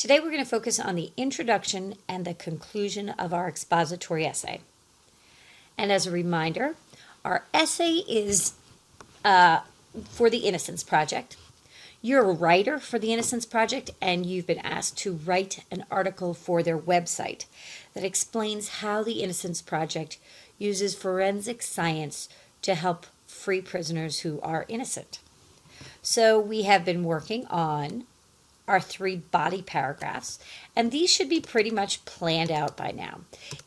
Today we're going to focus on the introduction and the conclusion of our expository essay. And as a reminder, our essay is for the Innocence Project. You're a writer for the Innocence Project, and you've been asked to write an article for their website that explains how the Innocence Project uses forensic science to help free prisoners who are innocent. So we have been working on our 3 body paragraphs, and these should be pretty much planned out by now.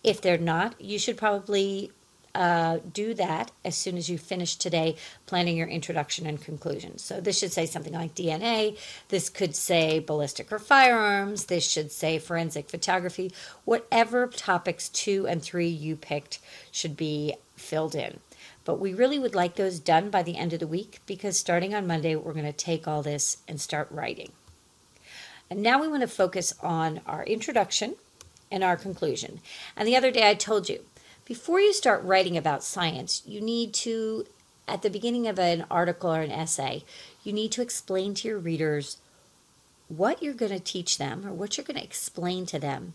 If they're not, you should probably do that as soon as you finish today planning your introduction and conclusion. So this should say something like DNA, this could say ballistic or firearms, this should say forensic photography. Whatever topics 2 and 3 you picked should be filled in. But we really would like those done by the end of the week, because starting on Monday we're going to take all this and start writing. And now we want to focus on our introduction and our conclusion. And the other day I told you, before you start writing about science, you need to, at the beginning of an article or an essay, you need to explain to your readers what you're going to teach them or what you're going to explain to them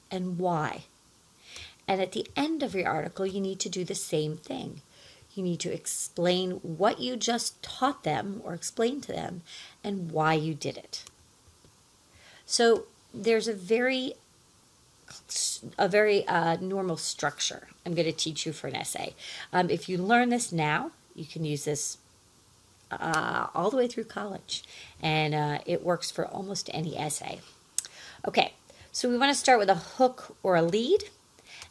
and why. And at the end of your article, you need to do the same thing. You need to explain what you just taught them or explained to them and why you did it. So there's a very normal structure I'm going to teach you for an essay. If you learn this now, you can use this all the way through college, and it works for almost any essay. Okay, so we want to start with a hook or a lead,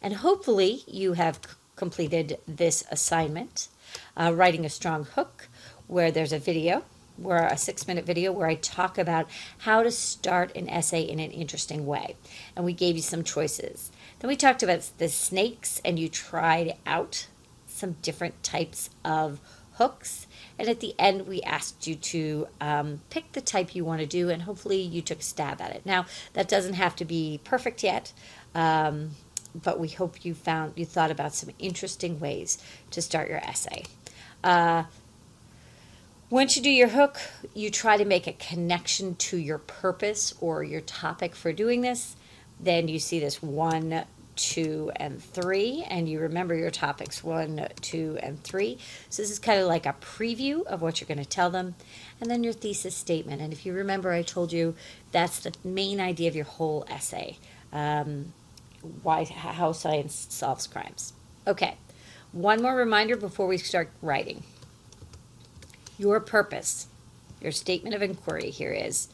and hopefully you have completed this assignment, writing a strong hook where there's a 6-minute video where I talk about how to start an essay in an interesting way. And we gave you some choices. Then we talked about the snakes, and you tried out some different types of hooks. And at the end, we asked you to pick the type you want to do, and hopefully you took a stab at it. Now, that doesn't have to be perfect yet, but we hope you thought about some interesting ways to start your essay. Once you do your hook, you try to make a connection to your purpose or your topic for doing this. Then you see this 1, 2, and 3, and you remember your topics 1, 2, and 3. So this is kind of like a preview of what you're going to tell them. And then your thesis statement. And if you remember, I told you that's the main idea of your whole essay, how science solves crimes. Okay, one more reminder before we start writing. Your purpose, your statement of inquiry here is,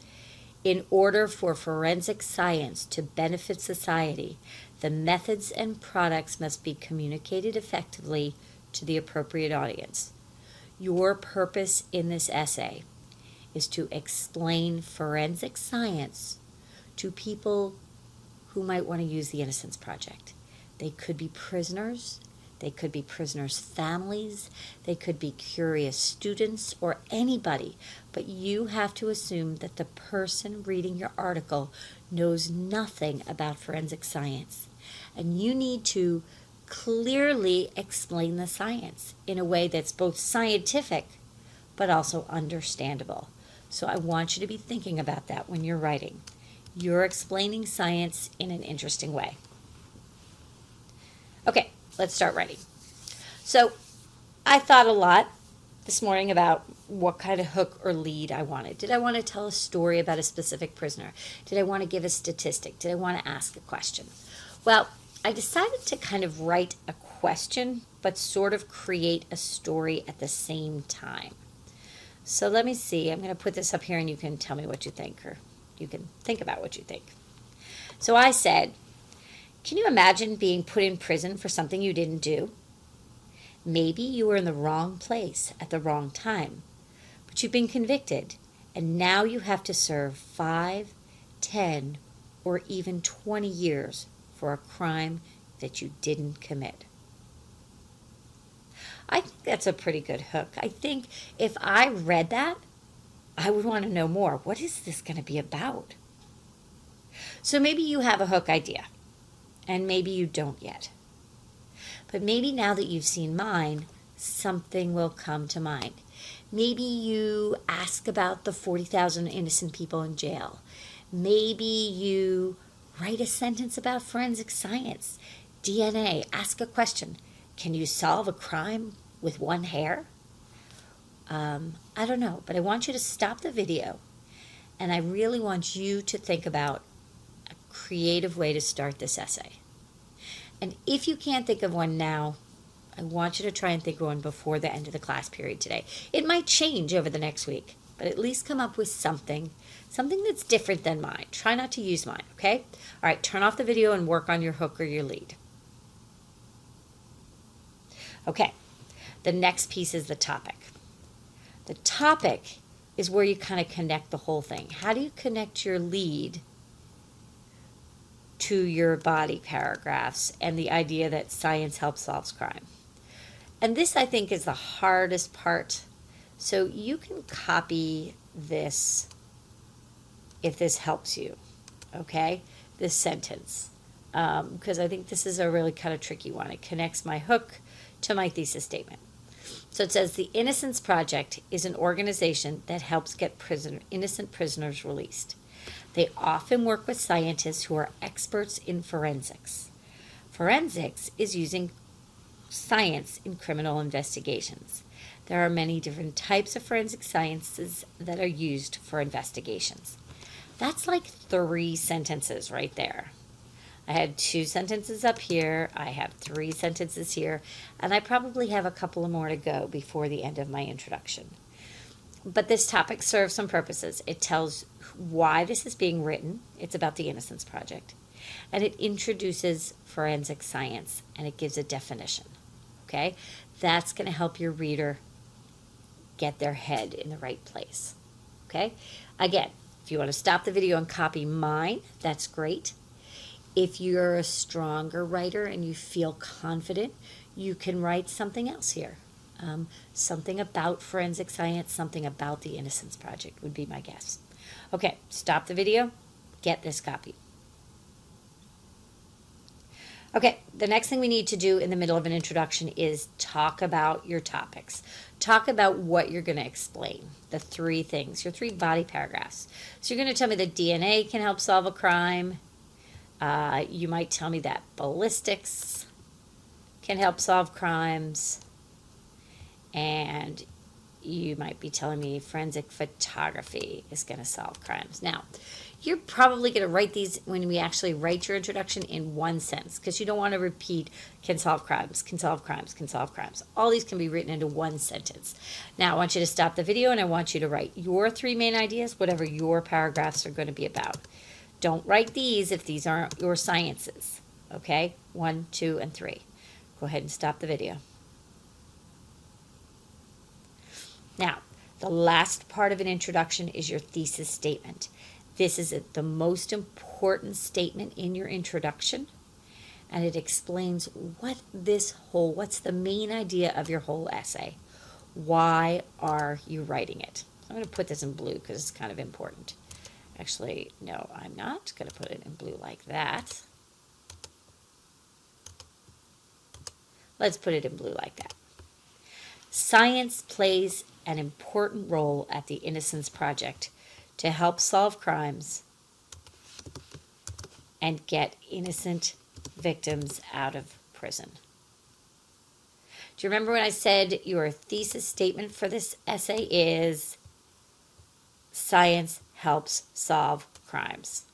in order for forensic science to benefit society, the methods and products must be communicated effectively to the appropriate audience. Your purpose in this essay is to explain forensic science to people who might want to use the Innocence Project. They could be prisoners. They could be prisoners' families, they could be curious students, or anybody, but you have to assume that the person reading your article knows nothing about forensic science. And you need to clearly explain the science in a way that's both scientific but also understandable. So I want you to be thinking about that when you're writing. You're explaining science in an interesting way. Okay. Let's start writing. So I thought a lot this morning about what kind of hook or lead I wanted. Did I want to tell a story about a specific prisoner? Did I want to give a statistic? Did I want to ask a question? Well, I decided to kind of write a question, but sort of create a story at the same time. So let me see. I'm going to put this up here and you can tell me what you think, or you can think about what you think. So I said, can you imagine being put in prison for something you didn't do? Maybe you were in the wrong place at the wrong time, but you've been convicted, and now you have to serve 5, 10, or even 20 years for a crime that you didn't commit. I think that's a pretty good hook. I think if I read that, I would want to know more. What is this going to be about? So maybe you have a hook idea. And maybe you don't yet. But maybe now that you've seen mine, something will come to mind. Maybe you ask about the 40,000 innocent people in jail. Maybe you write a sentence about forensic science, DNA, ask a question. Can you solve a crime with one hair? I don't know, but I want you to stop the video and I really want you to think about a creative way to start this essay. And if you can't think of one now, I want you to try and think of one before the end of the class period today. It might change over the next week, but at least come up with something that's different than mine. Try not to use mine, okay? All right, turn off the video and work on your hook or your lead. Okay, the next piece is the topic. The topic is where you kind of connect the whole thing. How do you connect your lead to your body paragraphs and the idea that science helps solve crime? And this, I think, is the hardest part. So you can copy this if this helps you, okay? This sentence, because I think this is a really kind of tricky one. It connects my hook to my thesis statement. So it says, the Innocence Project is an organization that helps get innocent prisoners released. They often work with scientists who are experts in forensics. Forensics is using science in criminal investigations. There are many different types of forensic sciences that are used for investigations. That's like 3 sentences right there. I had 2 sentences up here, I have 3 sentences here, and I probably have a couple more to go before the end of my introduction. But this topic serves some purposes. It tells why this is being written. It's about the Innocence Project. And it introduces forensic science, and it gives a definition. Okay? That's going to help your reader get their head in the right place. Okay? Again, if you want to stop the video and copy mine, that's great. If you're a stronger writer and you feel confident, you can write something else here. Something about forensic science, something about the Innocence Project would be my guess. Okay, stop the video, get this copied. Okay, the next thing we need to do in the middle of an introduction is talk about your topics. Talk about what you're going to explain, the 3 things, your 3 body paragraphs. So you're going to tell me that DNA can help solve a crime. You might tell me that ballistics can help solve crimes. And you might be telling me forensic photography is going to solve crimes. Now, you're probably going to write these when we actually write your introduction in one sentence, because you don't want to repeat can solve crimes, can solve crimes, can solve crimes. All these can be written into one sentence. Now, I want you to stop the video and I want you to write your 3 main ideas, whatever your paragraphs are going to be about. Don't write these if these aren't your sciences, okay? 1, 2, and 3. Go ahead and stop the video. Now, the last part of an introduction is your thesis statement. This is the most important statement in your introduction, and it explains what's the main idea of your whole essay. Why are you writing it? I'm going to put this in blue because it's kind of important. Actually, no, I'm not going to put it in blue like that. Let's put it in blue like that. Science plays an important role at the Innocence Project to help solve crimes and get innocent victims out of prison. Do you remember when I said your thesis statement for this essay is science helps solve crimes?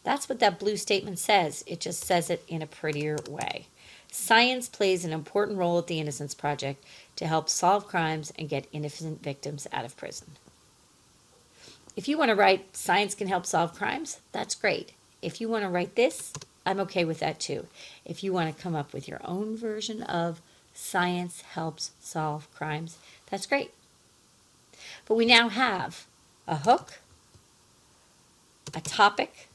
That's what that blue statement says. It just says it in a prettier way. Science plays an important role at the Innocence Project to help solve crimes and get innocent victims out of prison. If you want to write science can help solve crimes, that's great. If you want to write this, I'm okay with that too. If you want to come up with your own version of science helps solve crimes, that's great. But we now have a hook, a topic,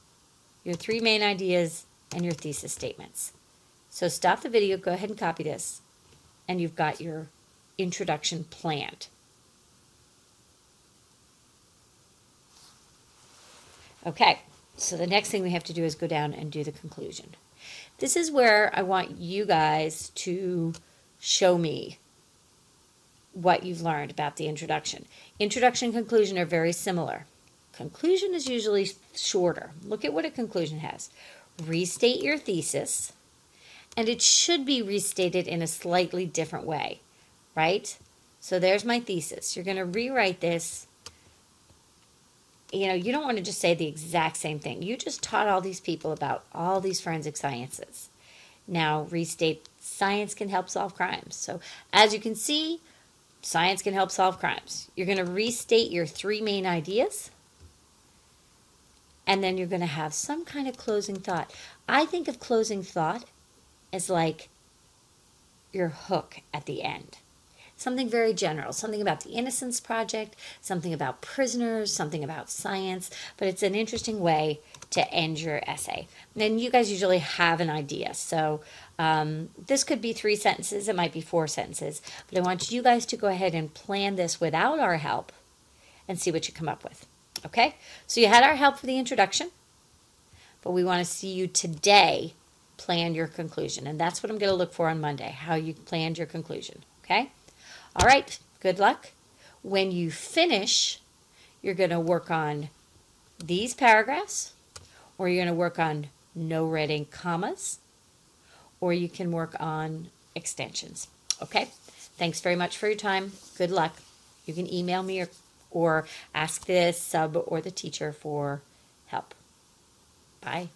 your 3 main ideas, and your thesis statements. So stop the video, go ahead and copy this, and you've got your introduction planned. Okay, so the next thing we have to do is go down and do the conclusion. This is where I want you guys to show me what you've learned about the introduction. Introduction and conclusion are very similar, conclusion is usually shorter. Look at what a conclusion has. Restate your thesis, and it should be restated in a slightly different way, right? So there's my thesis. You're going to rewrite this. You know, you don't want to just say the exact same thing. You just taught all these people about all these forensic sciences. Now, restate science can help solve crimes. So as you can see, science can help solve crimes. You're going to restate your 3 main ideas, and then you're going to have some kind of closing thought. I think of closing thought as like your hook at the end. Something very general, something about the Innocence Project, something about prisoners, something about science, but it's an interesting way to end your essay. And you guys usually have an idea, so this could be 3 sentences, it might be 4 sentences, but I want you guys to go ahead and plan this without our help and see what you come up with, okay? So you had our help for the introduction, but we want to see you today plan your conclusion, and that's what I'm going to look for on Monday, how you planned your conclusion, okay? All right, good luck. When you finish, you're going to work on these paragraphs, or you're going to work on no red ink commas, or you can work on extensions. Okay? Thanks very much for your time. Good luck. You can email me or ask the sub or the teacher for help. Bye.